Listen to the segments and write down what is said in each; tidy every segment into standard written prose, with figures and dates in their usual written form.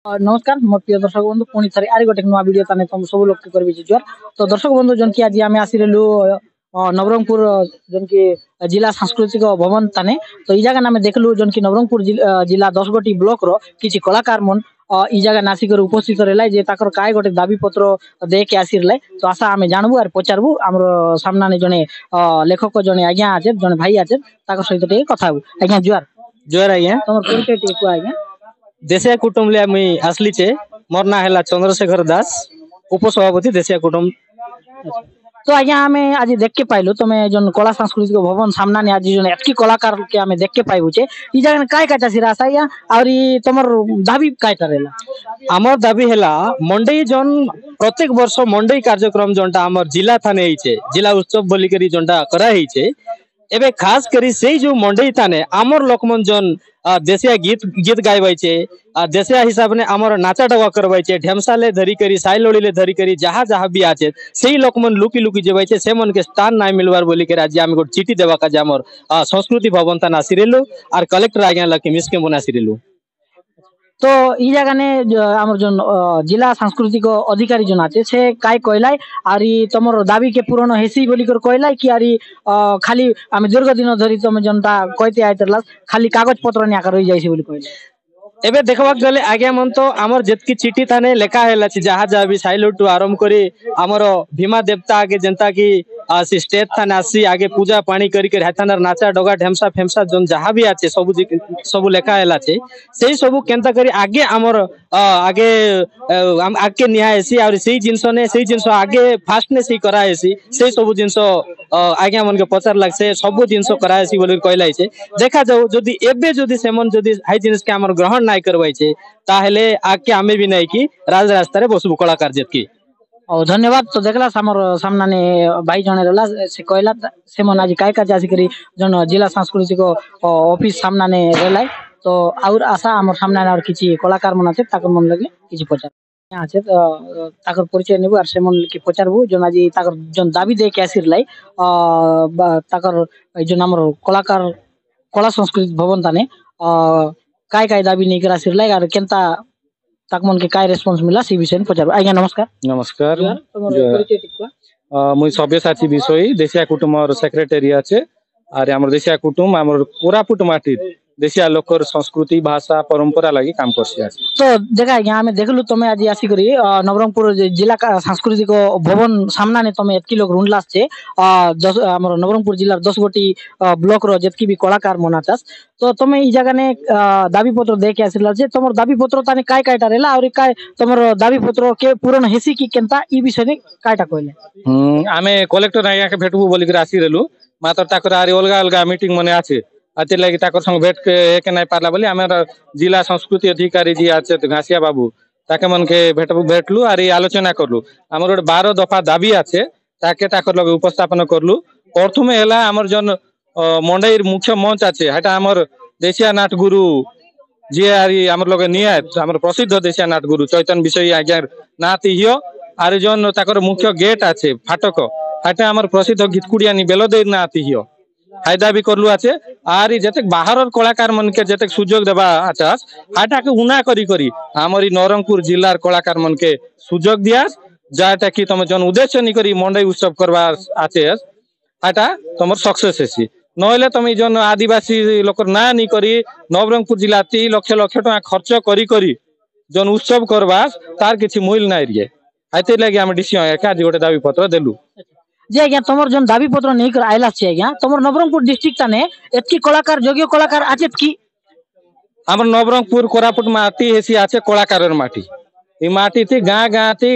नमस्कार मोर प्रिय दर्शक बंधु पुणी थे आर गोटे नुआ वीडियो ताने तुम सब लोग करबी जोर। तो दर्शक बंधु जन की आज आम आसी रहलु नवरंगपुर जन की जिला सांस्कृतिक भवन ताने। तो ई जगह आम देखलु जन की नवरंगपुर जिला 10 गोटी ब्लॉक रो किछि कलाकार मन ई जगह नासिकर उपस्थित रहला जे ताकर काय गोटे दाबी पत्र दे के आसी रहले। तो आशा आमे जानबू आर पचारबू हमर सामना ने जने लेखक जने आज्ञा आछे जने भाई आछे ताकर सहित टे कथा हबू। आज्ञा जुआर जोर आज्ञा तमर परिचय टे को आज्ञा देशिया कुटुंब ले मुई आसली छे। मोर ना हैला चंद्रशेखर दास उपसभापति देशिया कुटुंब। तो आज्ञा आमे आज देख के पाइलु तमे जन कला सांस्कृतिक भवन सामना ने आज जन एतकी कलाकार के आमे देख के पाइबु छे ई जगह काय काटा सिरा आया और ई तमर दाबी कायटा रेला। आमर दाबी हैला मंडई जन प्रत्येक वर्ष मंडई कार्यक्रम जनटा आमर जिला थाने हिचे जिला उत्सव बोली करी जनटा करा हिचे एबे खास करी सेई जो मंडई थाने आमर लोकमन जन देशिया गीत गीत गायबाई छे देशिया हिसाब ने आमर नाचा डवा करवाई छे ढेमसा ले धरी करी साई लोड़ी ले धरी करी जहाँ जहाँ भी आछे सेई लोकमन लुकी लुकी जेबाई छे से मन के स्थान नाय मिलवार बोली के आज आमे गोट चिठी देवा का आमर संस्कृति भवन ता नासिरेलु और कलेक्टर आज्ञा लकी मिसके मुनासिरेलु। तो ई जगह ने हमर जन जिला सांस्कृतिक अधिकारी जन आछे से काय कहलाई और ई तमर दाबी के पूर्ण हेसी बोली कर कहलाई कि आरी खाली आमे दीर्घ दिन धरी तमे जनता कहते आइतरला खाली कागज पत्र ने आकर रही जाइसी बोली कहले। एबे देखवा गले आज्ञा मन तो आमर जेतकी चिठी थाने लेखा हैला छी जहाँ जहाँ भी साइलोटू आरंभ करी आमर भीमा देवता आगे जनता की आसी स्टेज थाने आसी आगे पूजा पानी करी कर हाथानर नाचा डगा ढेमसा फेमसा जन जहाँ भी आछे सबु लेखा हैला छे सेई सबु केनता करी आगे आमर आगे आगे निहाएसी और सेई जिंस आगे फास्ट ने सेई कराएसी सेई सबु जिंस आज्ञा मन के पचार लागसे सबु जिंस कराएसी बोली कहलाई छे। देखा जाऊ जदी एबे जदी सेमन जदी हाई जिंस के आमर ग्रहण नाय करवाई छे ताहेले आके आमे भी नाय की राज रास्ता रे बसबु कलाकार जेतकी। और धन्यवाद। तो देखला हमर सामना ने भाई जने रहला से कहला से मन आज काय का जासी करी जन जिला सांस्कृतिक ऑफिस सामना ने रहला। तो और आशा हमर सामना ने और किछि कलाकार मन আছে ताकर मन लगे किछि पचार আছে ताकर परिचय नेबु और से मन के पचारबु जन आज ताकर जन दाबी दे के आसी रहलाई ताकर जन हमर कलाकार कला संस्कृति भवन ताने काय काय दाबी नै करा सिरलाई और केनता ताक मन के काय रेस्पॉन्स मिला सी विषय पचार। आज्ञा नमस्कार। नमस्कार परिचय टिकवा मुई सब्यसाची विषय देशिया कुटुंब सेक्रेटरी আছে আর আমার দেশিয়া কুটুম আমার কোরাপুট মাটির देशिया लोकर संस्कृति भाषा परंपरा लगी काम करसी आज। तो देखा आज्ञा आमे देखलु तमे आज आसी करी नवरंगपुर जिला का सांस्कृतिक भवन सामना ने तमे एतकी लोग रुंडलास छे हमर नवरंगपुर जिला 10 गोटी ब्लॉक रो जेतकी भी कलाकार मनाचास। तो तमे ई जगह ने दाबी पत्र दे के आसिला जे तमर दाबी पत्र ताने काय कायटा रेला और काय तमर दाबी पत्र के पूर्ण हेसी की केनता ई विषय ने कायटा कहले। आमे कलेक्टर आज्ञा के भेटबू बोली के आसी रेलु मात्र ताकर आरी अलगा अलगा मीटिंग मने आछे आते लगी ताकर संग भेट के एक नहीं पारला बोली आम जिला संस्कृति अधिकारी जी आछे घासिया बाबू ताके मन के भेटलु और आलोचना करलु आमर गोटे 12 दफा दाबी आछे ताके ताकर लगे उपस्थापन करलु। प्रथम हैला आमर जन मंडईर मुख्य मंच आछे हाटा आमर देशिया नाट गुरु जी आरी आमर लगे नियत आमर प्रसिद्ध देशिया नाट गुरु चैतन्य विषय आज्ञा नाती हियो आर जन ताकर मुख्य गेट आछे फाटक हाटा आमर प्रसिद्ध गीतकुड़ियानी बेलदेर नाती हियो फायदा भी करलु आछे आर जते बाहर कलाकार मन के जते सुजोग देबा आछास हाटा के उना करी करी हमरी नवरंगपुर जिल्लार कलाकार मन के सुजोग दियास जाटा कि तुम जन उद्देश्य नि करी मंडई उत्सव करबा आछे हाटा तुमर सक्सेस हेसी नहले तुम जन आदिवासी लोकर ना नि करी नवरंगपुर जिल्ला 3 लाख टका खर्च करी करी जन उत्सव करबा तार किछि मूल्य नाइ रिये आते लागि हम डीसी एका गोटे दाबी पत्र देलु। जे आज्ञा तमर जन दाबी पत्र नहीं कर आइला छे आज्ञा तमर नवरंगपुर डिस्ट्रिक्ट ताने एतकी कलाकार योग्य कलाकार आछे की हमर नवरंगपुर कोरापुट माटी हेसी आछे कलाकारर माटी ई माटी थी गाँ गाँ थी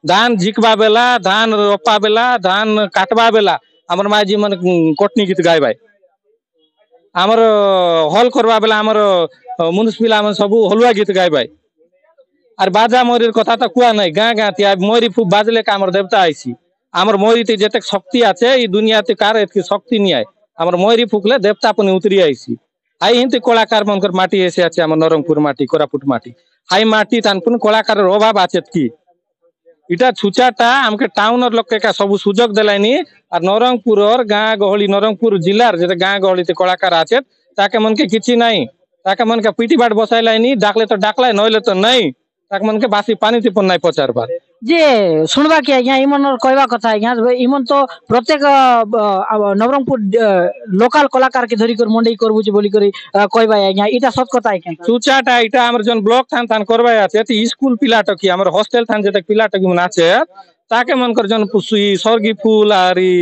धान झिकबा बेला धान रोपा बेला धान काटबा बेला हमर माजी मन कोटनी गीत गायबाय हमर हल करबा बेला हमर म्युनिसिपल मन सब हलुआ गीत गायबाय और बाजा मोरीर कथा तो कुआ नहीं गाँ गाँ थी मोरी फूक बाजले का हमर देवता आइसी आमर मयूरी जेते शक्ति आछे ई दुनिया ते कार एतकी शक्ति नि आय आमर मयूरी फुकले देवता पनि उतरी आइसी आई हिंती कलाकार मनकर माटी एसे आछे आमर नवरंगपुर माटी कोरापुट माटी हाई माटी तान पुन कलाकार अभाव आछे की इटा छुचाटा हमके टाउनर लोक के का सब सुजोग देलाइनी और नवरंगपुर गाँ गहली नवरंगपुर जिल्लार जेते गाँ गहली ते कलाकार आछे ताके मन के किछि नाही ताके मन के पीटी बाट बसाइलाई नी डाकले तो डाकलाई नहले तो नहीं ताके मन के बासी पानी ती नहीं पचार पार जे सुनबा कि आज्ञा इमन कहवा कथा आज्ञा इमन तो प्रत्येक नवरंगपुर लोकल कलाकार के धरी कर मंडई करबु जे बोली करी कहबा आज्ञा इटा सत कथा आज्ञा चुचाटा इटा हमर जन ब्लॉक थान थान करबा আছে ती स्कूल पिलाट की हमर हॉस्टल थान जेते पिलाट की मन আছে ताके मन कर जन पुसुई सरगी फूल आरी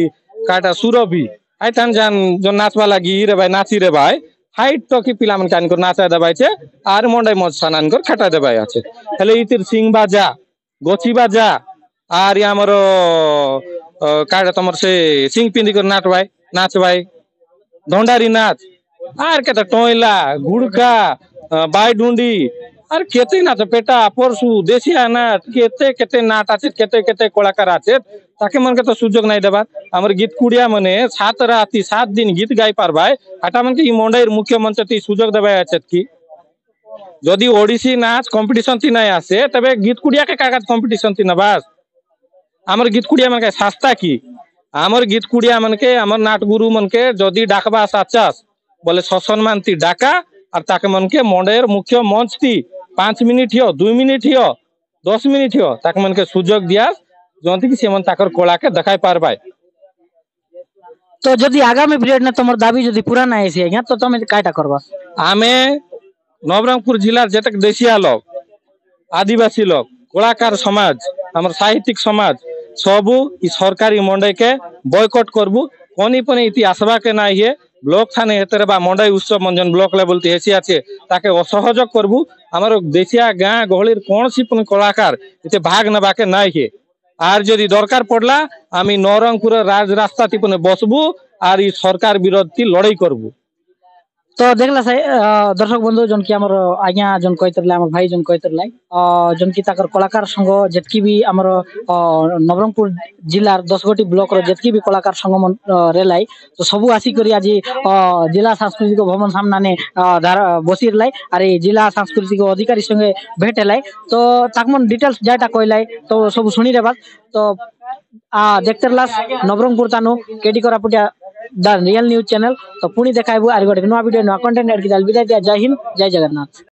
काटा सुरभि आई थान जन जन नाचवा लागी रे भाई नाची रे भाई हाइट तो की पिला मन कान कर नाचा दबाई छे आर मंडई मज सानान कर खाटा दबाई আছে हेले इतिर सिंह बाजा गोची बाजा आर हमर काटा तमर से सिंह पिंदी कर नाच भाई धंडारी नाच आर के टोइला गुड़का बाई डुंडी आर केते नाच पेटा परसु देशिया नाच केते केते नाट আছে केते केते कलाकार আছে ताके मन के तो सुযোগ নাই দেবার हमर गीत कुड़िया मने 7 राती 7 दिन गीत गाई पारबाय आटा मन के इ मंडईर मुख्यमंत्री ती सुযোগ দেবাই আছে কি যদি ओडिसी नाच कॉम्पिटिशन ती নাই আসে তবে गीत कुड़िया के कागज कॉम्पिटिशन ती नबास हमर गीत कुड़िया मन के सस्ता की हमर गीत कुड़िया मन के हमर नाट गुरु मन के जदी डाकबा साचास बोले सम्मान ती डाका और ताके मन के मंडईर मुख्य मंच ती 5 मिनिट हियो 2 मिनिट हियो 10 मिनिट हियो ताके मन के सुযোগ दिया जंती कि सेमन ताकर कला के देखाई पारबाय तो जदी आगामी पीरियड ने तमर दाबी जदी पूरा ना आइसे आज्ञा तो तमे कायटा करबा आमे नवरंगपुर जिला जेतक देशिया लोग आदिवासी लोग कलाकार समाज हमर साहित्यिक समाज सबू इ सरकारी मंडई के बॉयकॉट करबू कोनी पने इति आसबा के ना हिए ब्लॉक थाने हेतरे बा मंडई उत्सव मंजन ब्लॉक लेवल ती हेसी আছে ताके असहयोग करबू हमर देशिया गां गहलिर कोनसी पन कलाकार इते भाग नबा के ना हिए আর যদি দরকার পড়লা আমি নরংপুরের রাজ রাস্তা টিপনে বসবু আর ই সরকার বিরোধী লড়াই করব तो देखला दर्शक बंधु जन की हमर आज्ञा जन कहतरले हमर भाई जन कहतरले जन की ताकर कलाकार संघ जेतकी भी हमर नवरंगपुर जिलार 10 गोटी ब्लॉक रो जेतकी भी कलाकार संघ रेलाई तो सबु आसी करी आज जिला सांस्कृतिक भवन सामने बसी रेलाई और जिला सांस्कृतिक अधिकारी संगे भेट हेलाई तो ताकमन डिटेल्स जायटा कहलाई तो सब सुनी रेबा तो देखते रलास नवरंगपुर तानु केडी कोरापुटिया द रियल न्यूज चैनल तो पुणी देखाइबु आर गोटे नुआ वीडियो नुआ कंटेंट एड की विदाय दिया जय हिंद जय जगन्नाथ।